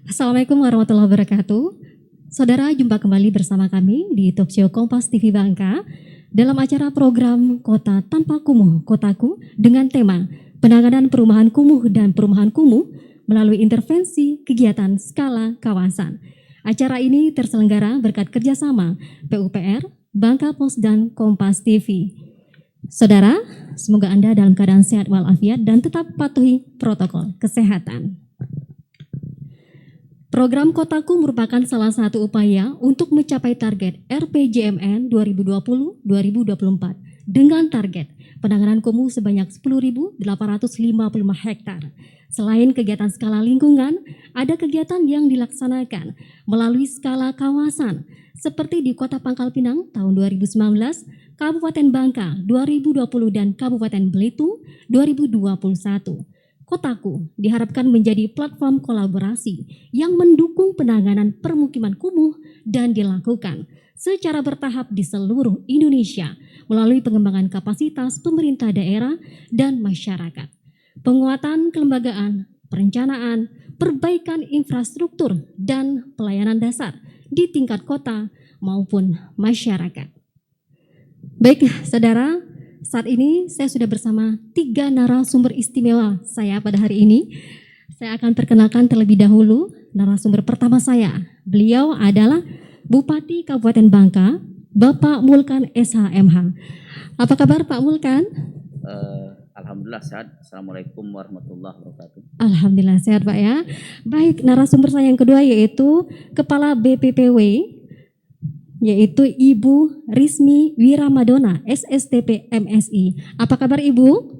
Assalamualaikum warahmatullahi wabarakatuh. Saudara, jumpa kembali bersama kami di Talkshow Kompas TV Bangka dalam acara program Kota Tanpa Kumuh, Kotaku dengan tema penanganan perumahan kumuh dan perumahan kumuh melalui intervensi kegiatan skala kawasan. Acara ini terselenggara berkat kerjasama PUPR, Bangka Pos dan Kompas TV. Saudara, semoga Anda dalam keadaan sehat walafiat dan tetap patuhi protokol kesehatan. Program Kotaku merupakan salah satu upaya untuk mencapai target RPJMN 2020-2024 dengan target penanganan kumuh sebanyak 10.855 hektar. Selain kegiatan skala lingkungan, ada kegiatan yang dilaksanakan melalui skala kawasan seperti di Kota Pangkal Pinang tahun 2019, Kabupaten Bangka 2020 dan Kabupaten Belitung 2021. Kotaku diharapkan menjadi platform kolaborasi yang mendukung penanganan permukiman kumuh dan dilakukan secara bertahap di seluruh Indonesia melalui pengembangan kapasitas pemerintah daerah dan masyarakat, penguatan kelembagaan, perencanaan, perbaikan infrastruktur, dan pelayanan dasar di tingkat kota maupun masyarakat. Baik, saudara, saat ini saya sudah bersama 3 narasumber istimewa saya pada hari ini. Saya akan perkenalkan terlebih dahulu narasumber pertama saya. Beliau adalah Bupati Kabupaten Bangka, Bapak Mulkan SHMH. Apa kabar Pak Mulkan? Alhamdulillah sehat. Assalamualaikum warahmatullahi wabarakatuh. Alhamdulillah sehat Pak ya. Baik, narasumber saya yang kedua yaitu Kepala BPPW, yaitu Ibu Rismi Wiramadona, SSTP MSI. Apa kabar Ibu?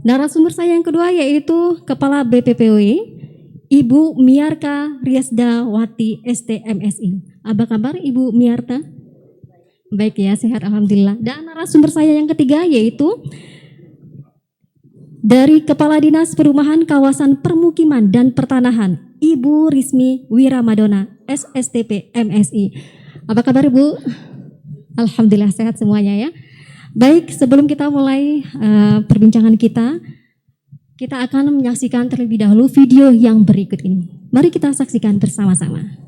Narasumber saya yang kedua yaitu Kepala BPPW, Ibu Miarta Riasdawati STMSI. Apa kabar Ibu Miarta? Baik ya, sehat alhamdulillah. Dan narasumber saya yang ketiga yaitu dari Kepala Dinas Perumahan Kawasan Permukiman dan Pertanahan, Ibu Rismi Wiramadona, SSTP MSI. Apa kabar Ibu? Alhamdulillah sehat semuanya ya. Baik, sebelum kita mulai perbincangan kita akan menyaksikan terlebih dahulu video yang berikut ini. Mari kita saksikan bersama-sama.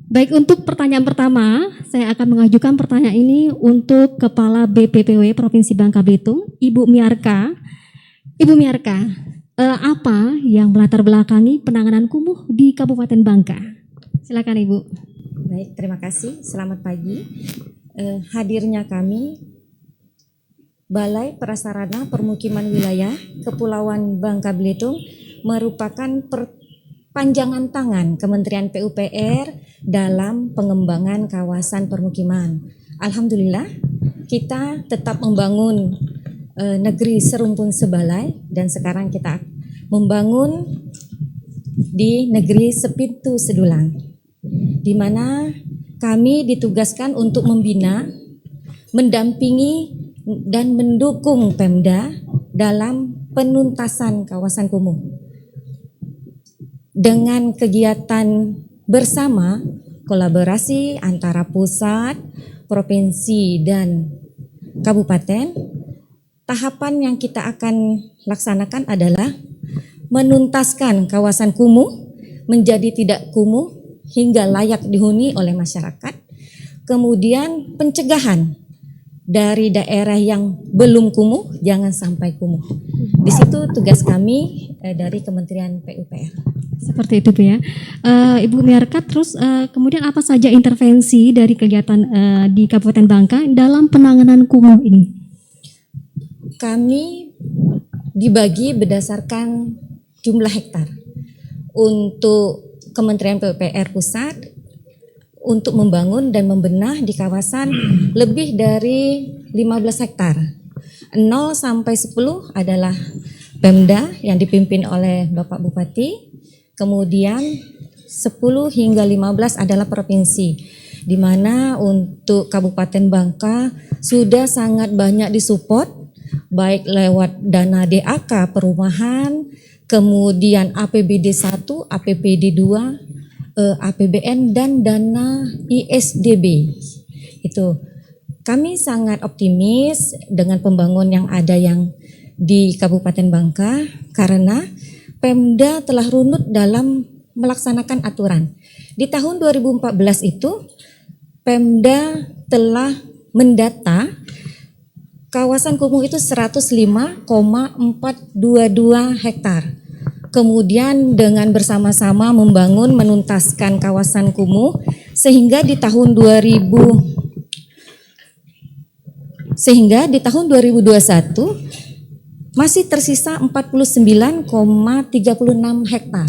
Baik, untuk pertanyaan pertama, saya akan mengajukan pertanyaan ini untuk Kepala BPPW Provinsi Bangka Belitung, Ibu Miarka. Ibu Miarka, apa yang melatar belakangi penanganan kumuh di Kabupaten Bangka? Silakan Ibu. Baik, terima kasih. Selamat pagi. Hadirnya kami Balai Prasarana Permukiman Wilayah Kepulauan Bangka Belitung merupakan perpanjangan tangan Kementerian PUPR dalam pengembangan kawasan permukiman. Alhamdulillah, kita tetap membangun negeri serumpun sebalai, dan sekarang kita membangun di negeri sepintu sedulang, di mana kami ditugaskan untuk membina, mendampingi dan mendukung Pemda dalam penuntasan kawasan kumuh. Dengan kegiatan bersama, kolaborasi antara pusat, provinsi, dan kabupaten, tahapan yang kita akan laksanakan adalah menuntaskan kawasan kumuh menjadi tidak kumuh hingga layak dihuni oleh masyarakat. Kemudian pencegahan dari daerah yang belum kumuh jangan sampai kumuh. Di situ tugas kami dari Kementerian PUPR. Seperti itu Bu ya. Ibu Miarka, terus kemudian apa saja intervensi dari kegiatan di Kabupaten Bangka dalam penanganan kumuh ini? Kami dibagi berdasarkan jumlah hektar. Untuk Kementerian PUPR Pusat, untuk membangun dan membenah di kawasan lebih dari 15 hektar. 0 sampai 10 adalah Pemda yang dipimpin oleh Bapak Bupati. Kemudian 10 hingga 15 adalah provinsi, di mana untuk Kabupaten Bangka sudah sangat banyak disupport, baik lewat dana DAK perumahan, kemudian APBD 1, APBD 2, APBN, dan dana ISDB. Itu kami sangat optimis dengan pembangunan yang ada yang di Kabupaten Bangka, karena Pemda telah runut dalam melaksanakan aturan. Di tahun 2014 itu Pemda telah mendata kawasan kumuh itu 105,422 hektar. Kemudian dengan bersama-sama membangun, menuntaskan kawasan kumuh sehingga di tahun 2021 masih tersisa 49,36 hektar.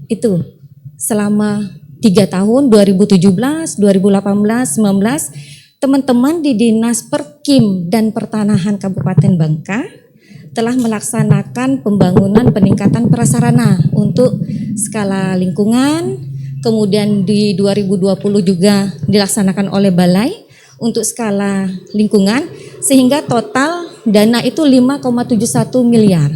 Itu selama 3 tahun 2017, 2018, 2019 teman-teman di Dinas Perkim dan Pertanahan Kabupaten Bangka telah melaksanakan pembangunan peningkatan prasarana untuk skala lingkungan, kemudian di 2020 juga dilaksanakan oleh Balai untuk skala lingkungan, sehingga total dana itu 5,71 miliar.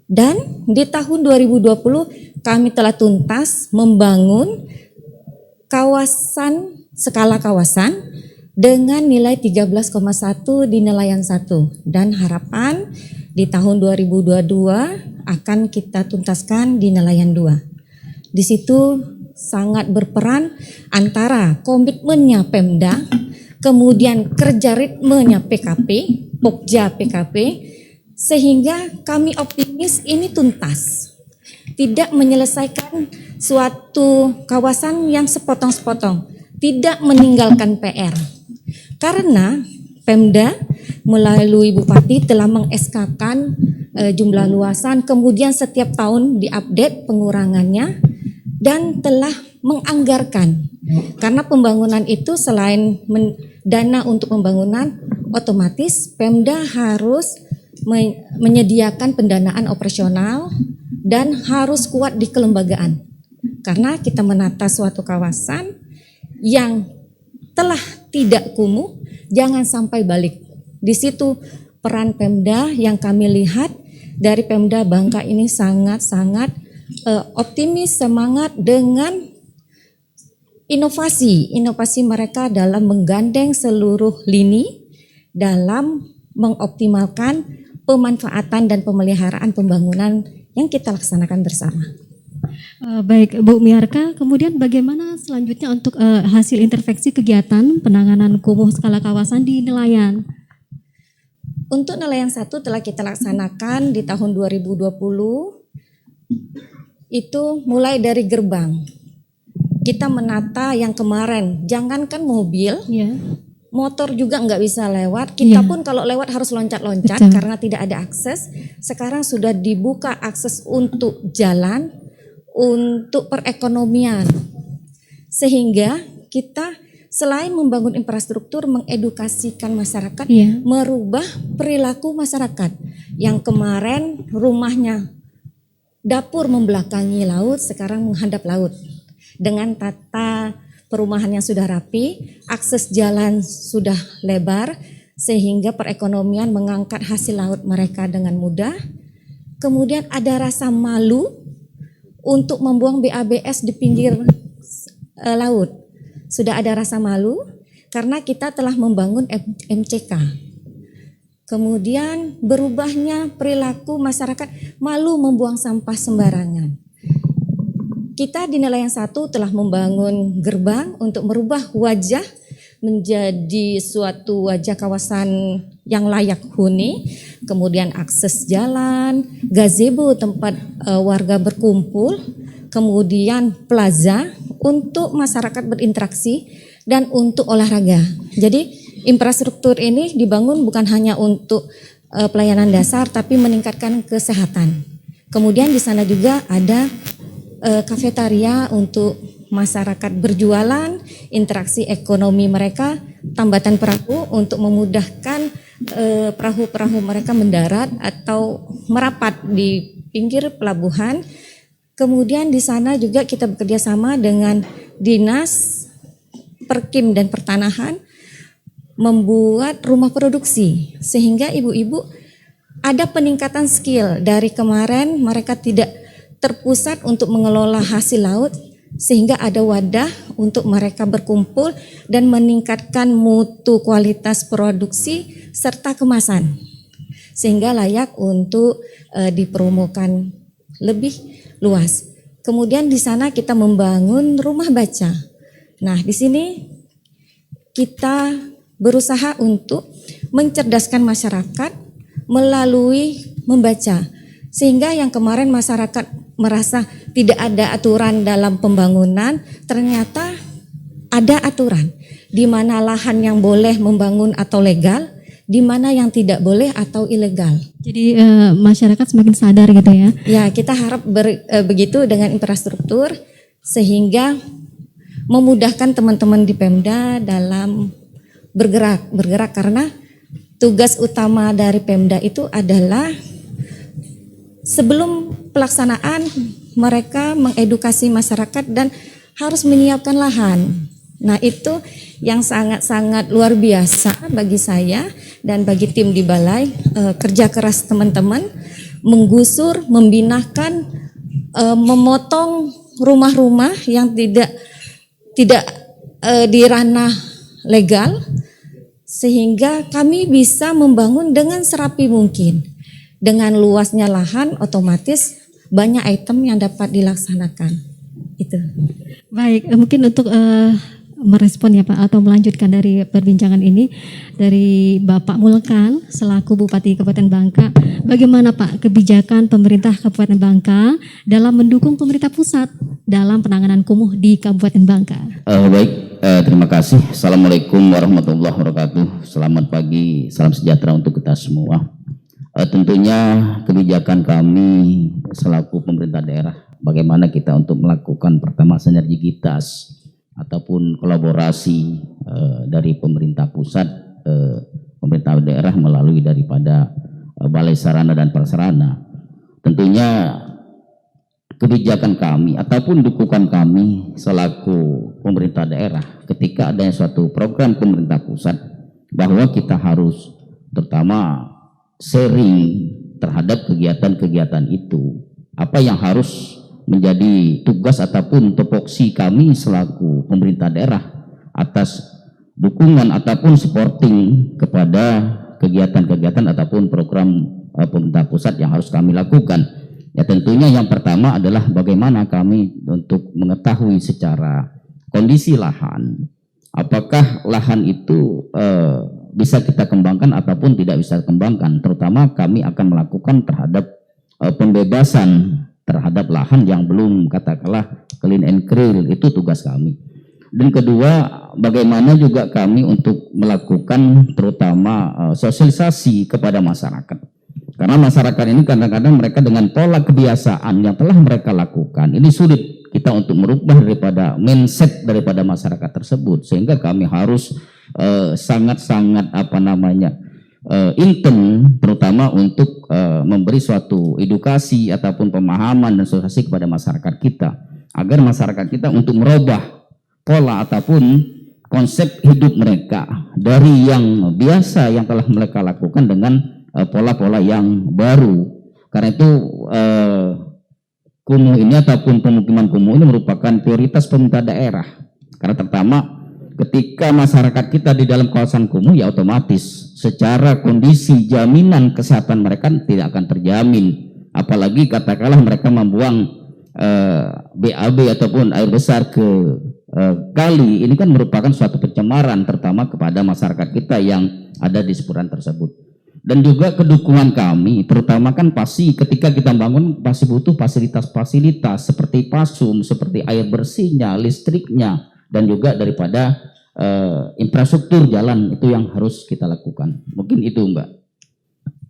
Dan di tahun 2020 kami telah tuntas membangun kawasan, skala kawasan dengan nilai 13,1 di nelayan 1, dan harapan di tahun 2022 akan kita tuntaskan di nelayan 2. Di situ sangat berperan antara komitmennya Pemda, kemudian kerja ritmenya PKP, Pokja PKP, sehingga kami optimis ini tuntas. Tidak menyelesaikan suatu kawasan yang sepotong-sepotong, tidak meninggalkan PR. Karena Pemda melalui Bupati telah meng-SK-kan jumlah luasan, kemudian setiap tahun diupdate pengurangannya, dan telah menganggarkan. Karena pembangunan itu selain dana untuk pembangunan, otomatis Pemda harus menyediakan pendanaan operasional dan harus kuat di kelembagaan. Karena kita menata suatu kawasan yang telah tidak kumuh, jangan sampai balik. Di situ peran Pemda yang kami lihat dari Pemda Bangka ini sangat-sangat optimis, semangat dengan inovasi mereka dalam menggandeng seluruh lini dalam mengoptimalkan pemanfaatan dan pemeliharaan pembangunan yang kita laksanakan bersama. Baik, Bu Miarka, kemudian bagaimana selanjutnya untuk hasil intervensi kegiatan penanganan kumuh skala kawasan di nelayan? Untuk nelayan 1 telah kita laksanakan di tahun 2020, itu mulai dari gerbang. Kita menata yang kemarin, jangankan mobil, Ya. motor juga nggak bisa lewat. Kita Iya. pun kalau lewat harus loncat-loncat Betul. karena tidak ada akses. Sekarang sudah dibuka akses untuk jalan, untuk perekonomian. Sehingga kita selain membangun infrastruktur, mengedukasikan masyarakat, Iya. merubah perilaku masyarakat. Yang kemarin rumahnya dapur membelakangi laut, sekarang menghadap laut. Dengan tata perumahan yang sudah rapi, akses jalan sudah lebar, sehingga perekonomian mengangkat hasil laut mereka dengan mudah. Kemudian ada rasa malu untuk membuang BABS di pinggir laut. Sudah ada rasa malu karena kita telah membangun MCK. Kemudian berubahnya perilaku masyarakat malu membuang sampah sembarangan. Kita di nelayan 1 telah membangun gerbang untuk merubah wajah menjadi suatu wajah kawasan yang layak huni, kemudian akses jalan, gazebo tempat warga berkumpul, kemudian plaza untuk masyarakat berinteraksi dan untuk olahraga. Jadi infrastruktur ini dibangun bukan hanya untuk pelayanan dasar tapi meningkatkan kesehatan. Kemudian di sana juga ada kafetaria untuk masyarakat berjualan, interaksi ekonomi mereka, tambatan perahu untuk memudahkan perahu-perahu mereka mendarat atau merapat di pinggir pelabuhan. Kemudian di sana juga kita bekerja sama dengan Dinas Perkim dan Pertanahan membuat rumah produksi sehingga ibu-ibu ada peningkatan skill. Dari kemarin mereka tidak terpusat untuk mengelola hasil laut sehingga ada wadah untuk mereka berkumpul dan meningkatkan mutu kualitas produksi serta kemasan sehingga layak untuk dipromokan lebih luas. Kemudian di sana kita membangun rumah baca. Nah, di sini kita berusaha untuk mencerdaskan masyarakat melalui membaca. Sehingga yang kemarin masyarakat merasa tidak ada aturan dalam pembangunan, ternyata ada aturan di mana lahan yang boleh membangun atau legal, di mana yang tidak boleh atau ilegal. Jadi masyarakat semakin sadar gitu ya. Ya, kita harap begitu dengan infrastruktur sehingga memudahkan teman-teman di Pemda dalam bergerak karena tugas utama dari Pemda itu adalah sebelum pelaksanaan mereka mengedukasi masyarakat dan harus menyiapkan lahan. Nah, itu yang sangat-sangat luar biasa bagi saya dan bagi tim di balai, kerja keras teman-teman menggusur, membinakan, memotong rumah-rumah yang tidak di ranah legal sehingga kami bisa membangun dengan serapi mungkin. Dengan luasnya lahan otomatis banyak item yang dapat dilaksanakan. Itu. Baik, mungkin untuk merespon ya Pak atau melanjutkan dari perbincangan ini dari Bapak Mulkan selaku Bupati Kabupaten Bangka, bagaimana Pak kebijakan pemerintah Kabupaten Bangka dalam mendukung pemerintah pusat dalam penanganan kumuh di Kabupaten Bangka? Baik, terima kasih. Assalamualaikum warahmatullahi wabarakatuh. Selamat pagi, salam sejahtera untuk kita semua. Tentunya kebijakan kami selaku pemerintah daerah, bagaimana kita untuk melakukan pertama sinergitas ataupun kolaborasi dari pemerintah pusat, pemerintah daerah melalui daripada Balai Sarana dan Prasarana. Tentunya kebijakan kami ataupun dukungan kami selaku pemerintah daerah ketika adanya suatu program pemerintah pusat bahwa kita harus terutama sharing terhadap kegiatan-kegiatan itu, apa yang harus menjadi tugas ataupun tupoksi kami selaku pemerintah daerah atas dukungan ataupun supporting kepada kegiatan-kegiatan ataupun program pemerintah pusat yang harus kami lakukan. Ya tentunya yang pertama adalah bagaimana kami untuk mengetahui secara kondisi lahan, apakah lahan itu bisa kita kembangkan ataupun tidak bisa kembangkan. Terutama kami akan melakukan terhadap pembebasan terhadap lahan yang belum katakanlah clean and clear, itu tugas kami. Dan kedua, bagaimana juga kami untuk melakukan terutama sosialisasi kepada masyarakat. Karena masyarakat ini kadang-kadang mereka dengan pola kebiasaan yang telah mereka lakukan, ini sulit kita untuk merubah daripada mindset daripada masyarakat tersebut, sehingga kami harus sangat-sangat intens, terutama untuk memberi suatu edukasi ataupun pemahaman dan sosialisasi kepada masyarakat kita, agar masyarakat kita untuk merubah pola ataupun konsep hidup mereka dari yang biasa yang telah mereka lakukan dengan pola-pola yang baru. Karena itu kumuh ini ataupun pemukiman kumuh ini merupakan prioritas pemerintah daerah. Karena pertama, ketika masyarakat kita di dalam kawasan kumuh, ya otomatis secara kondisi jaminan kesehatan mereka tidak akan terjamin. Apalagi katakanlah mereka membuang BAB ataupun air besar ke kali, ini kan merupakan suatu pencemaran terutama kepada masyarakat kita yang ada di seputaran tersebut. Dan juga kedukungan kami, terutama kan pasti ketika kita bangun pasti butuh fasilitas-fasilitas seperti pasum, seperti air bersihnya, listriknya, dan juga daripada infrastruktur jalan itu yang harus kita lakukan. Mungkin itu Mbak.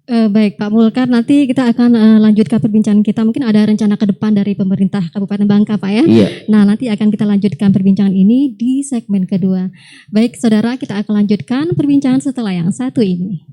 Baik Pak Mulkar, nanti kita akan lanjutkan perbincangan kita. Mungkin ada rencana ke depan dari pemerintah Kabupaten Bangka Pak ya? Iya. Nah nanti akan kita lanjutkan perbincangan ini di segmen kedua. Baik saudara, kita akan lanjutkan perbincangan setelah yang satu ini.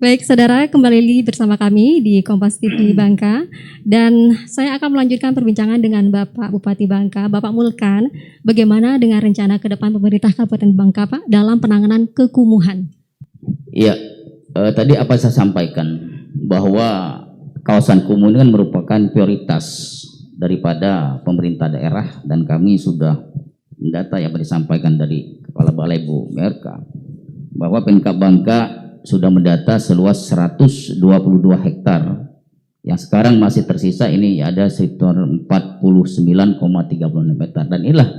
Baik saudara, kembali bersama kami di Kompas TV Bangka, dan saya akan melanjutkan perbincangan dengan Bapak Bupati Bangka, Bapak Mulkan. Bagaimana dengan rencana ke depan pemerintah Kabupaten Bangka Pak dalam penanganan kekumuhan? Iya, tadi apa saya sampaikan bahwa kawasan kumuh ini kan merupakan prioritas daripada pemerintah daerah, dan kami sudah mendata yang disampaikan dari Kepala Balai Bu MRK bahwa Pemkab Bangka sudah mendata seluas 122 hektar yang sekarang masih tersisa, ini ada sekitar 49,36 hektar, dan inilah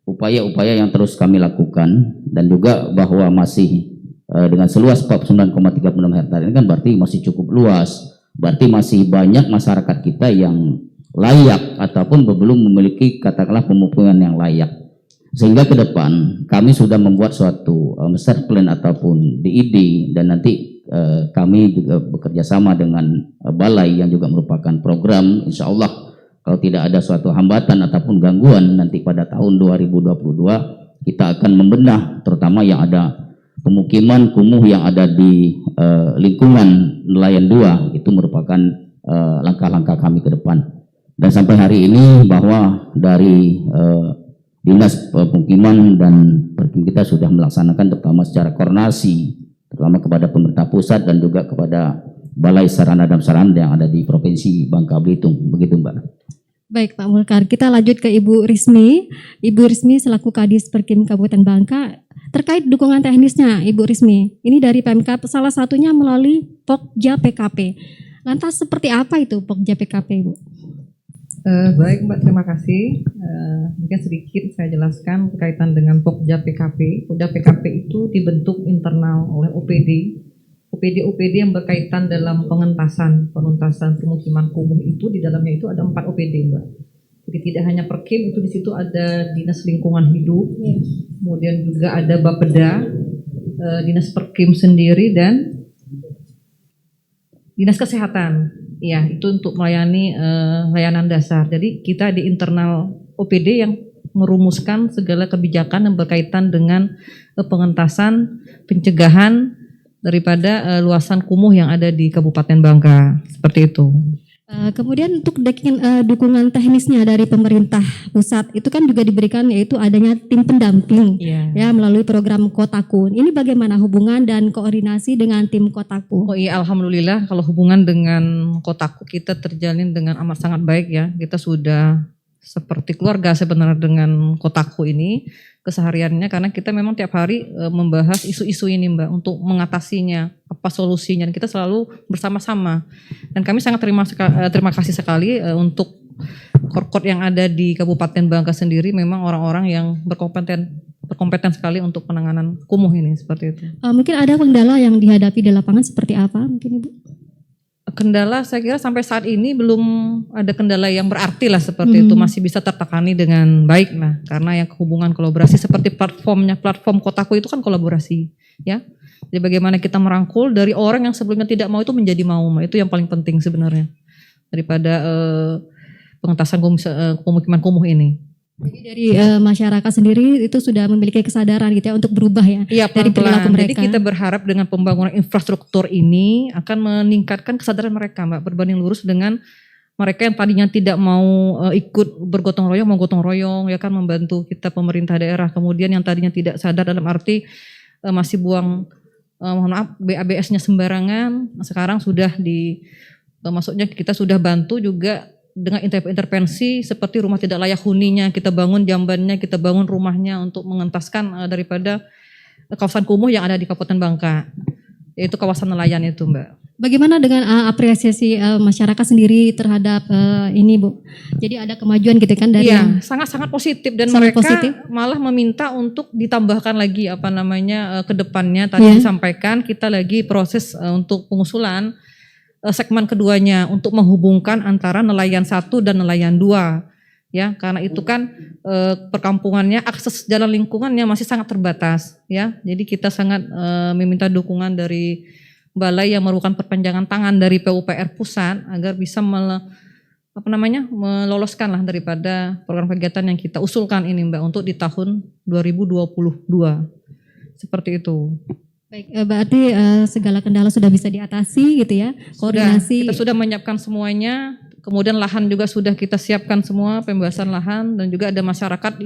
upaya-upaya yang terus kami lakukan. Dan juga bahwa masih dengan seluas 49,36 hektar ini kan berarti masih cukup luas, berarti masih banyak masyarakat kita yang layak ataupun belum memiliki katakanlah pemukiman yang layak. Sehingga ke depan kami sudah membuat suatu master plan ataupun DID, dan nanti kami juga bekerja sama dengan balai yang juga merupakan program, insya Allah kalau tidak ada suatu hambatan ataupun gangguan nanti pada tahun 2022 kita akan membenah terutama yang ada pemukiman kumuh yang ada di lingkungan nelayan 2. Itu merupakan langkah-langkah kami ke depan. Dan sampai hari ini bahwa dari Dinas Pemukiman dan Perkim kita sudah melaksanakan terutama secara koordinasi terutama kepada pemerintah pusat dan juga kepada Balai Sarana dan Prasarana yang ada di Provinsi Bangka Belitung. Begitu, Mbak. Baik Pak Mulkar, kita lanjut ke Ibu Rismi. Ibu Rismi selaku Kadis Perkim Kabupaten Bangka, terkait dukungan teknisnya Ibu Rismi, ini dari Pemkab salah satunya melalui Pokja PKP. Lantas seperti apa itu Pokja PKP, Ibu? Baik Mbak, terima kasih. Mungkin sedikit saya jelaskan berkaitan dengan Pokja PKP. Pokja PKP itu dibentuk internal oleh OPD yang berkaitan dalam penuntasan pemukiman kumuh itu. Di dalamnya itu ada 4 OPD, Mbak. Jadi tidak hanya Perkim, itu di situ ada Dinas Lingkungan Hidup, kemudian juga ada Bapeda, Dinas Perkim sendiri dan Dinas Kesehatan. Ya, itu untuk melayani layanan dasar. Jadi kita di internal OPD yang merumuskan segala kebijakan yang berkaitan dengan pengentasan, pencegahan daripada luasan kumuh yang ada di Kabupaten Bangka. Seperti itu. Kemudian untuk dukungan teknisnya dari pemerintah pusat itu kan juga diberikan yaitu adanya tim pendamping ya melalui program Kotaku. Ini bagaimana hubungan dan koordinasi dengan tim Kotaku? Oh iya, alhamdulillah kalau hubungan dengan Kotaku kita terjalin dengan amat sangat baik ya. Kita sudah seperti keluarga sebenarnya dengan Kotaku ini kesehariannya, karena kita memang tiap hari membahas isu-isu ini Mbak untuk mengatasinya, apa solusinya, dan kita selalu bersama-sama. Dan kami sangat terima kasih sekali untuk korkot yang ada di Kabupaten Bangka sendiri, memang orang-orang yang berkompeten sekali untuk penanganan kumuh ini, seperti itu. Mungkin ada kendala yang dihadapi di lapangan seperti apa mungkin Ibu? Kendala saya kira sampai saat ini belum ada kendala yang berarti lah seperti itu, masih bisa tertangani dengan baik lah, karena yang hubungan kolaborasi seperti platform Kotaku itu kan kolaborasi ya. Jadi bagaimana kita merangkul dari orang yang sebelumnya tidak mau itu menjadi mau, itu yang paling penting sebenarnya daripada pengentasan pemukiman kumuh ini. Jadi dari masyarakat sendiri itu sudah memiliki kesadaran gitu ya untuk berubah ya, dari perilaku mereka. Jadi kita berharap dengan pembangunan infrastruktur ini akan meningkatkan kesadaran mereka Mbak, berbanding lurus dengan mereka yang tadinya tidak mau ikut bergotong royong, mau gotong royong ya kan, membantu kita pemerintah daerah. Kemudian yang tadinya tidak sadar dalam arti masih buang BABS-nya sembarangan, sekarang sudah maksudnya kita sudah bantu juga dengan intervensi seperti rumah tidak layak huninya, kita bangun jambannya, kita bangun rumahnya untuk mengentaskan daripada kawasan kumuh yang ada di Kabupaten Bangka, yaitu kawasan nelayan itu Mbak. Bagaimana dengan apresiasi masyarakat sendiri terhadap ini Bu? Jadi ada kemajuan gitu kan dari sangat-sangat positif dan sangat mereka positif. Malah meminta untuk ditambahkan lagi ke depannya. Tadi disampaikan kita lagi proses untuk pengusulan segmen keduanya untuk menghubungkan antara nelayan 1 dan nelayan 2 ya, karena itu kan perkampungannya, akses jalan lingkungannya masih sangat terbatas ya. Jadi kita sangat meminta dukungan dari balai yang merupakan perpanjangan tangan dari PUPR pusat agar bisa meloloskan lah daripada program kegiatan yang kita usulkan ini Mbak untuk di tahun 2022 seperti itu. Baik, berarti segala kendala sudah bisa diatasi gitu ya, koordinasi. Kita sudah menyiapkan semuanya, kemudian lahan juga sudah kita siapkan semua, pembebasan lahan, dan juga ada masyarakat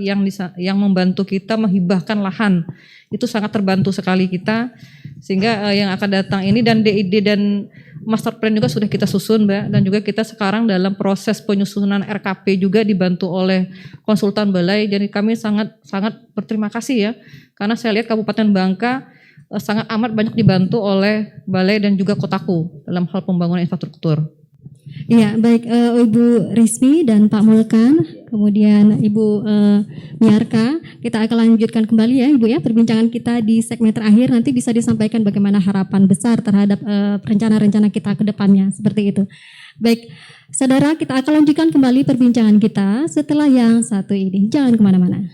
yang membantu kita menghibahkan lahan. Itu sangat terbantu sekali kita, sehingga yang akan datang ini dan DID dan master plan juga sudah kita susun Mbak, dan juga kita sekarang dalam proses penyusunan RKP juga dibantu oleh konsultan balai. Jadi kami sangat berterima kasih ya, karena saya lihat Kabupaten Bangka sangat amat banyak dibantu oleh balai dan juga Kotaku dalam hal pembangunan infrastruktur. Iya, baik Ibu Rismi dan Pak Mulkan, kemudian Ibu Miarka, kita akan lanjutkan kembali ya Ibu ya perbincangan kita di segmen terakhir, nanti bisa disampaikan bagaimana harapan besar terhadap rencana-rencana kita ke depannya, seperti itu. Baik, saudara, kita akan lanjutkan kembali perbincangan kita setelah yang satu ini. Jangan kemana-mana.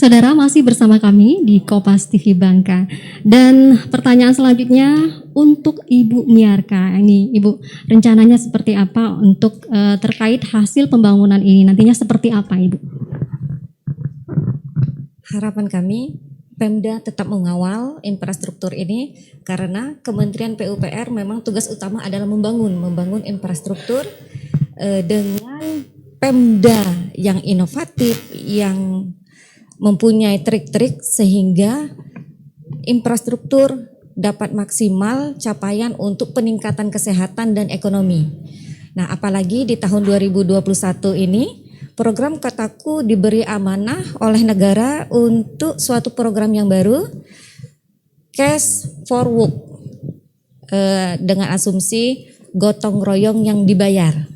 Saudara masih bersama kami di Kompas TV Bangka. Dan pertanyaan selanjutnya untuk Ibu Miarka. Ini Ibu, rencananya seperti apa untuk terkait hasil pembangunan ini? Nantinya seperti apa Ibu? Harapan kami Pemda tetap mengawal infrastruktur ini karena Kementerian PUPR memang tugas utama adalah membangun infrastruktur dengan Pemda yang inovatif, yang mempunyai trik-trik sehingga infrastruktur dapat maksimal capaian untuk peningkatan kesehatan dan ekonomi. Nah, apalagi di tahun 2021 ini program Kotaku diberi amanah oleh negara untuk suatu program yang baru, Cash for Work, dengan asumsi gotong royong yang dibayar.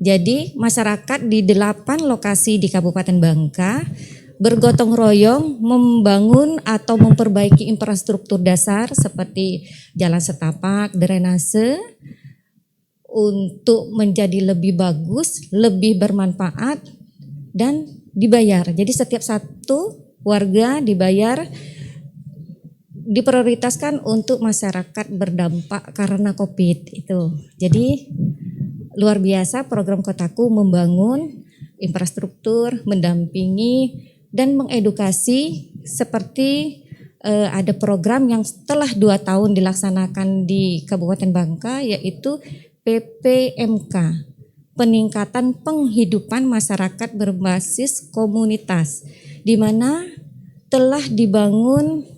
Jadi masyarakat di 8 lokasi di Kabupaten Bangka bergotong royong membangun atau memperbaiki infrastruktur dasar seperti jalan setapak, drainase untuk menjadi lebih bagus, lebih bermanfaat dan dibayar. Jadi setiap satu warga dibayar, diprioritaskan untuk masyarakat berdampak karena Covid itu. Jadi luar biasa program Kotaku membangun infrastruktur, mendampingi dan mengedukasi seperti ada program yang setelah 2 tahun dilaksanakan di Kabupaten Bangka yaitu PPMK, peningkatan penghidupan masyarakat berbasis komunitas, di mana telah dibangun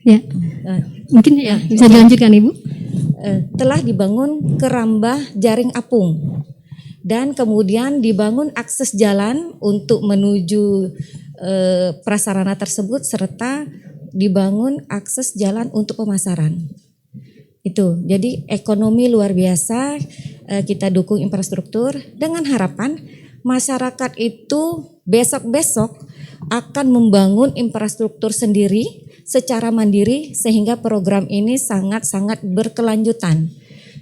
Ya, mungkin ya bisa dilanjutkan Ibu. Telah dibangun kerambah jaring apung dan kemudian dibangun akses jalan untuk menuju prasarana tersebut serta dibangun akses jalan untuk pemasaran. Itu, jadi ekonomi luar biasa, kita dukung infrastruktur dengan harapan masyarakat itu besok-besok akan membangun infrastruktur sendiri secara mandiri sehingga program ini sangat-sangat berkelanjutan.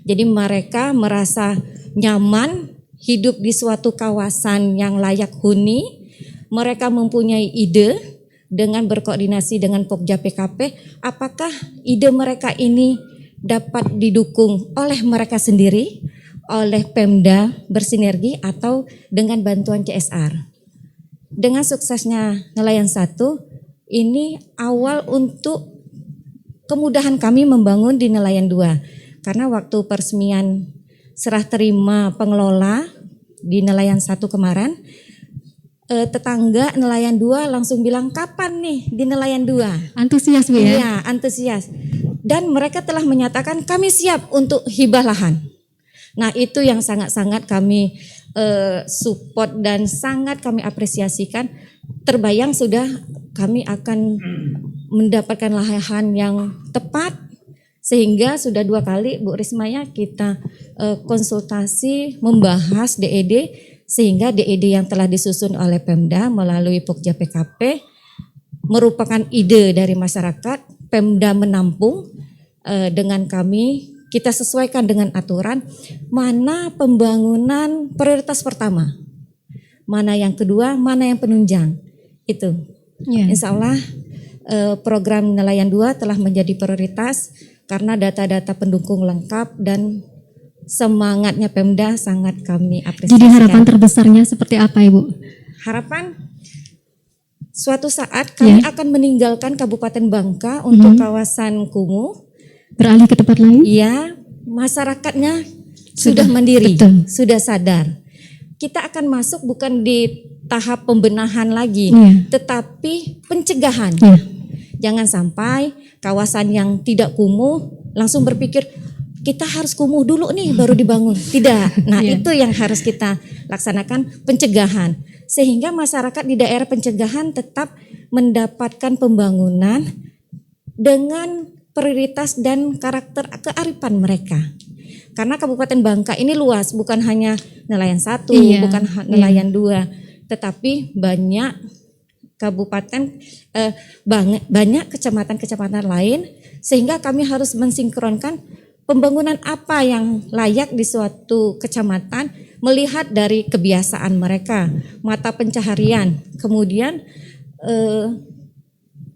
Jadi mereka merasa nyaman hidup di suatu kawasan yang layak huni, mereka mempunyai ide dengan berkoordinasi dengan Pokja PKP, apakah ide mereka ini dapat didukung oleh mereka sendiri, oleh Pemda bersinergi atau dengan bantuan CSR. Dengan suksesnya Nelayan 1, ini awal untuk kemudahan kami membangun di Nelayan 2. Karena waktu peresmian serah terima pengelola di Nelayan 1 kemarin, tetangga Nelayan 2 langsung bilang kapan nih di Nelayan 2? Antusias Bu ya? Iya, antusias. Dan mereka telah menyatakan kami siap untuk hibah lahan. Nah itu yang sangat-sangat kami support dan sangat kami apresiasikan. Terbayang sudah kami akan mendapatkan lahan yang tepat sehingga sudah 2 kali Bu Rismaya kita konsultasi membahas DED sehingga DED yang telah disusun oleh Pemda melalui Pokja PKP merupakan ide dari masyarakat. Pemda menampung dengan kami, kita sesuaikan dengan aturan mana pembangunan prioritas pertama, mana yang kedua, mana yang penunjang. Itu Insya Allah program Nelayan 2 telah menjadi prioritas karena data-data pendukung lengkap dan semangatnya Pemda sangat kami apresiasi. Jadi harapan terbesarnya seperti apa Ibu? Harapan suatu saat kami akan meninggalkan Kabupaten Bangka untuk kawasan kumuh, beralih ke tempat lain? Iya, masyarakatnya sudah mandiri, sudah sadar. Kita akan masuk bukan di tahap pembenahan lagi, tetapi pencegahan. Jangan sampai kawasan yang tidak kumuh langsung berpikir kita harus kumuh dulu nih baru dibangun. Tidak. Nah itu yang harus kita laksanakan, pencegahan. Sehingga masyarakat di daerah pencegahan tetap mendapatkan pembangunan dengan prioritas dan karakter kearifan mereka. Karena Kabupaten Bangka ini luas, bukan hanya Nelayan 1, bukan Nelayan 2, tetapi banyak kabupaten, banyak kecamatan-kecamatan lain, sehingga kami harus mensinkronkan pembangunan apa yang layak di suatu kecamatan melihat dari kebiasaan mereka, mata pencaharian, kemudian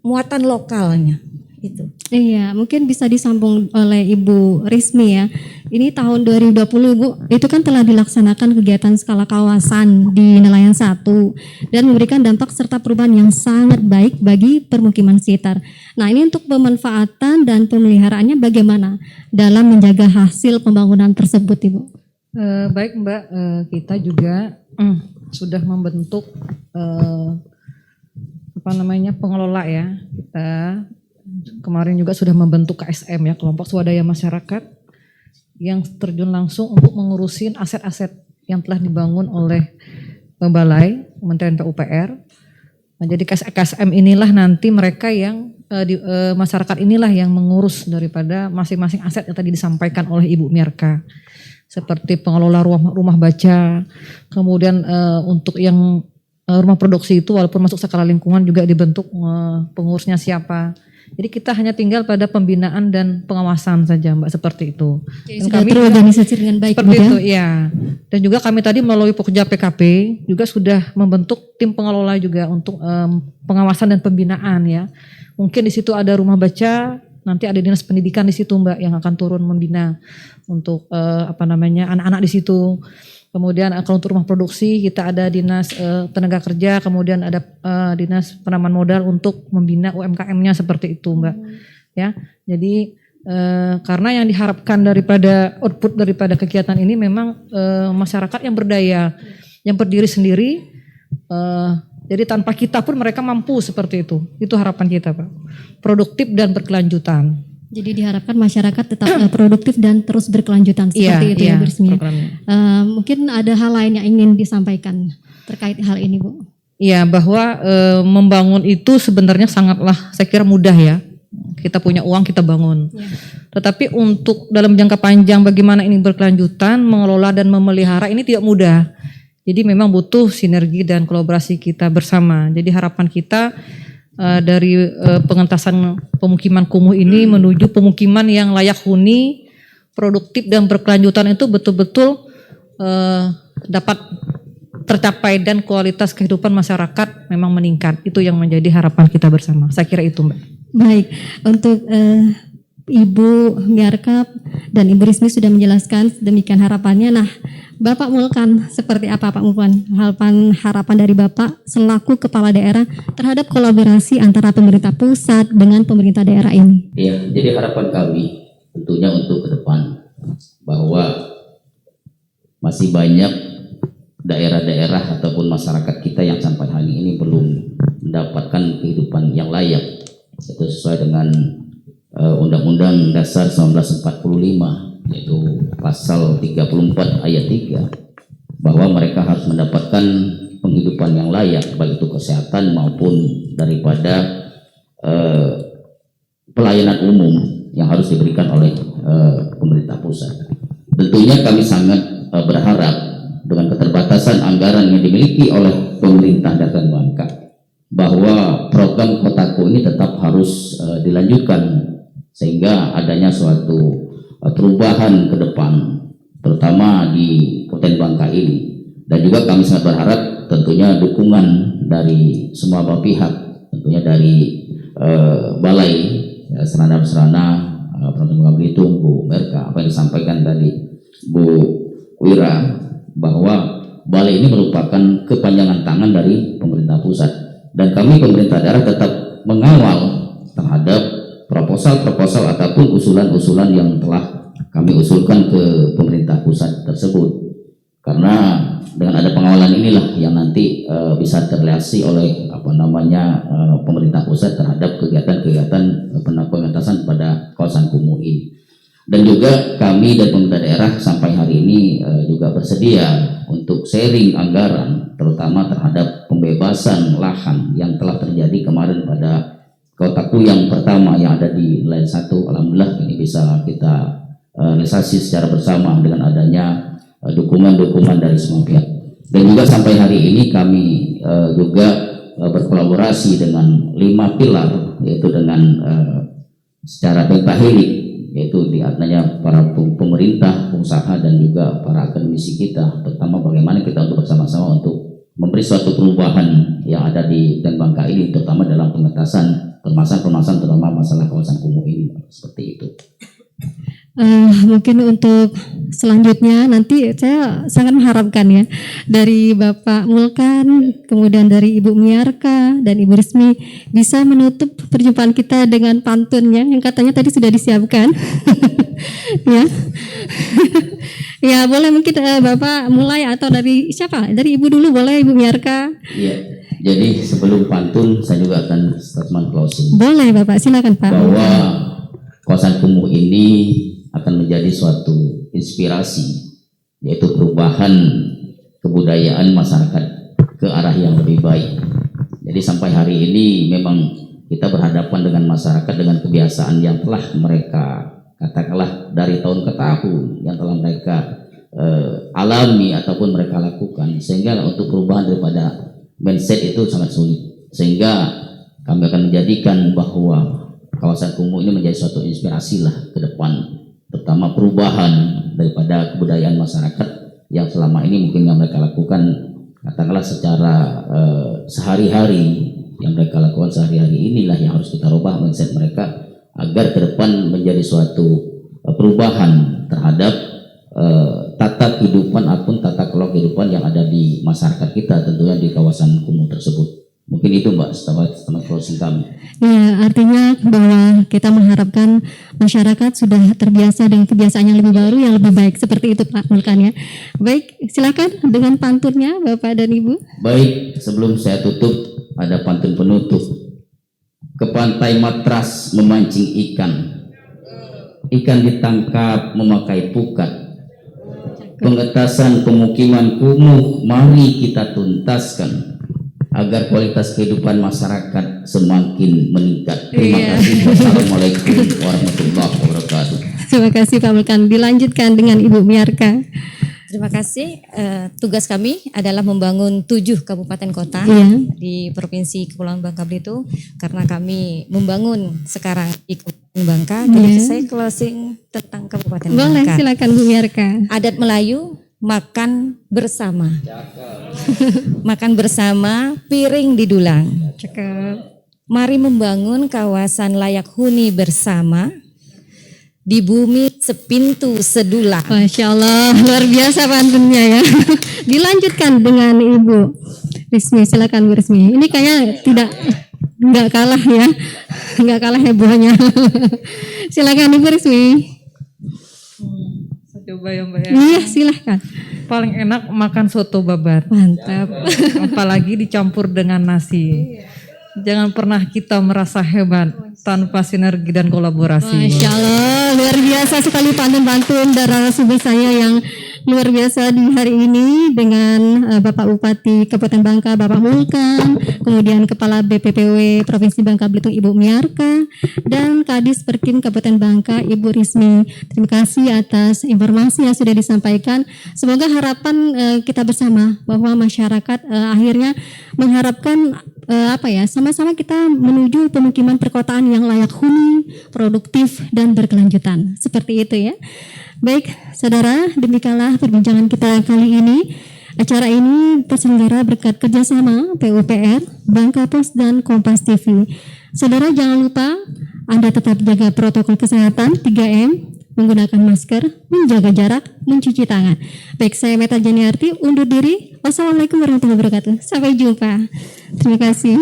muatan lokalnya itu. Iya, mungkin bisa disambung oleh Ibu Rismi ya. Ini tahun 2020 Ibu, itu kan telah dilaksanakan kegiatan skala kawasan di Nelayan 1 dan memberikan dampak serta perubahan yang sangat baik bagi permukiman sekitar. Nah, ini untuk pemanfaatan dan pemeliharaannya bagaimana dalam menjaga hasil pembangunan tersebut Ibu? Baik Mbak, kita juga sudah membentuk pengelola ya. Kita kemarin juga sudah membentuk KSM ya, kelompok swadaya masyarakat yang terjun langsung untuk mengurusin aset-aset yang telah dibangun oleh Balai Kementerian PUPR. Nah, jadi KSM inilah nanti mereka yang masyarakat inilah yang mengurus daripada masing-masing aset yang tadi disampaikan oleh Ibu Miarka. Seperti pengelola rumah baca, kemudian untuk yang rumah produksi itu walaupun masuk skala lingkungan juga dibentuk pengurusnya siapa. Jadi kita hanya tinggal pada pembinaan dan pengawasan saja Mbak, seperti itu. Dan sudah terorganisasi dengan baik seperti ya? itu ya. Dan juga kami tadi melalui Pokja PKP juga sudah membentuk tim pengelola juga untuk pengawasan dan pembinaan ya. Mungkin di situ ada rumah baca, nanti ada dinas pendidikan di situ Mbak yang akan turun membina untuk anak-anak di situ. Kemudian kalau untuk rumah produksi kita ada dinas tenaga kerja, kemudian ada dinas penanaman modal untuk membina UMKM-nya seperti itu Mbak. Ya, jadi karena yang diharapkan daripada output daripada kegiatan ini memang masyarakat yang berdaya, yang berdiri sendiri. Jadi tanpa kita pun mereka mampu seperti itu. Itu harapan kita Pak. Produktif dan berkelanjutan. Jadi diharapkan masyarakat tetap produktif dan terus berkelanjutan seperti itu ya Bu Rismi. Mungkin ada hal lain yang ingin disampaikan terkait hal ini Bu. Iya, bahwa membangun itu sebenarnya sangatlah saya kira mudah ya. Kita punya uang kita bangun. Ya. Tetapi untuk dalam jangka panjang bagaimana ini berkelanjutan, mengelola dan memelihara ini tidak mudah. Jadi memang butuh sinergi dan kolaborasi kita bersama. Jadi harapan kita dari pengentasan pemukiman kumuh ini menuju pemukiman yang layak huni, produktif dan berkelanjutan itu betul-betul dapat tercapai dan kualitas kehidupan masyarakat memang meningkat. Itu yang menjadi harapan kita bersama. Saya kira itu Mbak. Baik, untuk Ibu Miarka dan Ibu Rismi sudah menjelaskan demikian harapannya. Nah, Bapak Mulkan seperti apa Pak Mulkan? Harapan dari Bapak selaku kepala daerah terhadap kolaborasi antara pemerintah pusat dengan pemerintah daerah ini. Ya, jadi harapan kami tentunya untuk ke depan bahwa masih banyak daerah-daerah ataupun masyarakat kita yang sampai hari ini belum mendapatkan kehidupan yang layak. Itu sesuai dengan Undang-Undang Dasar 1945 yaitu pasal 34 ayat 3 bahwa mereka harus mendapatkan penghidupan yang layak baik itu kesehatan maupun daripada pelayanan umum yang harus diberikan oleh pemerintah pusat. Tentunya kami sangat berharap dengan keterbatasan anggaran yang dimiliki oleh pemerintah dan Bangka bahwa program Kotaku ini tetap harus dilanjutkan sehingga adanya suatu perubahan ke depan terutama di Kabupaten Bangka ini. Dan juga kami sangat berharap tentunya dukungan dari semua pihak, tentunya dari Balai Serana-Serana Provinsi Bangka Belitung, Bu Merka, apa yang disampaikan tadi Bu Wira, bahwa Balai ini merupakan kepanjangan tangan dari pemerintah pusat. Dan kami pemerintah daerah tetap mengawal terhadap proposal-proposal ataupun usulan-usulan yang telah kami usulkan ke pemerintah pusat tersebut. Karena dengan ada pengawalan inilah yang nanti bisa terrealisasi oleh pemerintah pusat terhadap kegiatan-kegiatan pengentasan pada kawasan kumuh ini. Dan juga kami dan pemerintah daerah sampai hari ini juga bersedia untuk sharing anggaran terutama terhadap pembebasan lahan yang telah terjadi kemarin pada Kotaku yang pertama yang ada di Nelayan 1. Alhamdulillah ini bisa kita realisasi secara bersama dengan adanya dukungan-dukungan dari semua pihak. Dan juga sampai hari ini kami juga berkolaborasi dengan 5 pilar, yaitu dengan secara pentahelik yaitu diantaranya para pemerintah, pengusaha dan juga para akademisi kita, terutama bagaimana kita untuk bersama-sama untuk memberi suatu perubahan yang ada di Dan Bangka ini, terutama dalam pengetasan permasalahan terutama masalah kawasan kumuh ini, seperti itu. Mungkin untuk selanjutnya nanti saya sangat mengharapkan ya dari Bapak Mulkan, kemudian dari Ibu Miarka dan Ibu Rismi bisa menutup perjumpaan kita dengan pantunnya yang katanya tadi sudah disiapkan. Ya. Ya, boleh mungkin Bapak mulai atau dari siapa? Dari Ibu dulu boleh, Ibu Miarka. Iya. Jadi sebelum pantun saya juga akan statement closing. Boleh Bapak, silakan Pak. Bahwa kawasan kumuh ini akan menjadi suatu inspirasi, yaitu perubahan kebudayaan masyarakat ke arah yang lebih baik. Jadi sampai hari ini memang kita berhadapan dengan masyarakat dengan kebiasaan yang telah mereka katakanlah dari tahun ke tahun yang telah mereka alami ataupun mereka lakukan, sehingga untuk perubahan daripada mindset itu sangat sulit. Sehingga kami akan menjadikan bahwa kawasan kumuh ini menjadi suatu inspirasi lah ke depan, terutama perubahan daripada kebudayaan masyarakat yang selama ini mungkin yang mereka lakukan katakanlah secara sehari-hari, yang mereka lakukan sehari-hari inilah yang harus kita rubah mindset mereka agar ke depan menjadi suatu perubahan terhadap tata kehidupan ataupun tata kelola kehidupan yang ada di masyarakat kita, tentunya di kawasan kumuh tersebut. Mungkin itu Mbak, setelah closing kami. Ya, artinya bahwa kita mengharapkan masyarakat sudah terbiasa dengan kebiasaan yang lebih baru, yang lebih baik, seperti itu Pak Mulkan ya. Baik, silakan dengan pantunnya Bapak dan Ibu. Baik, sebelum saya tutup ada pantun penutup. Ke pantai Matras memancing ikan, ikan ditangkap memakai pukat. Pengetasan pemukiman kumuh mari kita tuntaskan agar kualitas kehidupan masyarakat semakin meningkat. Terima kasih. Wassalamualaikum warahmatullahi wabarakatuh. Terima kasih Pak Mulkan. Dilanjutkan dengan Ibu Miarka. Terima kasih. Tugas kami adalah membangun 7 kabupaten kota di Provinsi Kepulauan Bangka Belitung. Karena kami membangun sekarang di Kabupaten Bangka, jadi saya closing tentang Kabupaten Bangka. Boleh, silakan Bu Miarka. Adat Melayu, makan bersama. Makan bersama, piring didulang. Cakep. Mari membangun kawasan layak huni bersama di bumi sepintu sedulang. Masya Allah, luar biasa pantunnya ya. Dilanjutkan dengan Ibu Rismi, silakan Bu Rismi. Ini kayaknya nggak kalah ya, nggak kalah hebohnya. Silakan Ibu Rismi. Coba ya Mbak ya. Iya, silahkan. Paling enak makan soto babat. Mantap. Apalagi dicampur dengan nasi. Jangan pernah kita merasa hebat tanpa sinergi dan kolaborasi. Masya Allah, luar biasa sekali pantun-pantun dari narasumber saya yang luar biasa di hari ini dengan Bapak Bupati Kabupaten Bangka, Bapak Mulkan, kemudian Kepala BPPW Provinsi Bangka Belitung Ibu Miarka, dan Kadis Perkim Kabupaten Bangka Ibu Rismi. Terima kasih atas informasi yang sudah disampaikan. Semoga harapan kita bersama bahwa masyarakat akhirnya mengharapkan sama-sama kita menuju pemukiman perkotaan yang layak huni, produktif dan berkelanjutan. Seperti itu ya. Baik, saudara, demikianlah perbincangan kita kali ini. Acara ini terselenggara berkat kerjasama PUPR, Bangka Pos dan Kompas TV. Saudara jangan lupa Anda tetap jaga protokol kesehatan 3M, menggunakan masker, menjaga jarak, mencuci tangan. Baik, saya Meta Janiarti undur diri. Wassalamualaikum warahmatullahi wabarakatuh. Sampai jumpa. Terima kasih.